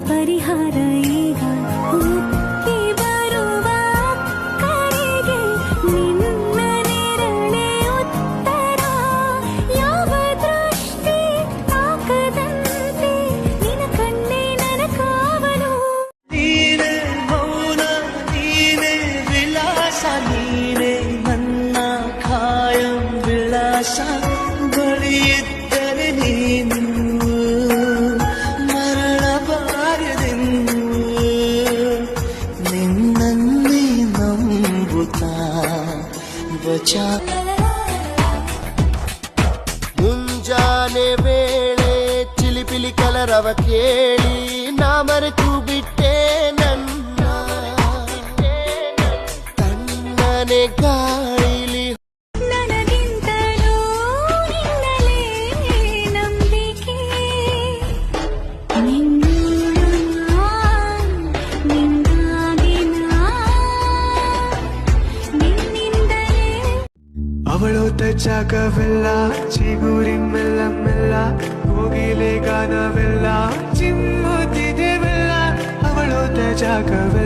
ಪರಿಹಾರ ಈಗ ಉಕ್ಕಿ ಬರುವ ಕರೆಗೆ ನಿನ್ನ ನೆರಳೆ ಉತ್ತರ ಯಾವ ದೃಷ್ಟಿ ತಾಕದಂತೆ ನಿನ ಕಣ್ಣೆ ನನ್ನ ಕಾವಲು ನೀನೇ ಮೌನ ನೀನೇ ವಿಲಾಸ ನೀನೇ ನನ್ನ ಕಾಯಂ ವಿಳಾಸ ಬಳಿಯಿದ್ದರೆ ನೀನು ಮರಳಬಾರದೆಂದು ನಿನ್ನನ್ನೇ ನಂಬುತ್ತಾ ಬಚಾ ಮುಂಜಾನೆ ವೇಳೆ ಚಿಲಿಪಿಲಿ ಕಲರವ ಕೇಳಿ ನಾ ಮರೆತು ಬಿಟ್ಟೆ ನನ್ನ ತಣ್ಣನೆ ಗಾಳಿಲಿ ನನಗಿಂತಲೂ ನಿನ್ನಲೇ ನಂಬಿಕೆ ನಿನ್ನಾಗಿ ನಿನ್ನಿಂದಲೇ ಅವಳು ಜಾಗವೆಲ್ಲ ಚಿಗುರಿ ಮೆಲ್ಲ ಮೆಲ್ಲ ಕೋಗಿಲೆ ಗಾನವೆಲ್ಲ ಚಿಮ್ಮುತ್ತಿದೆ ಬೆಲ್ಲ ಅವಳು ಜಾಗವೆಲ್ಲ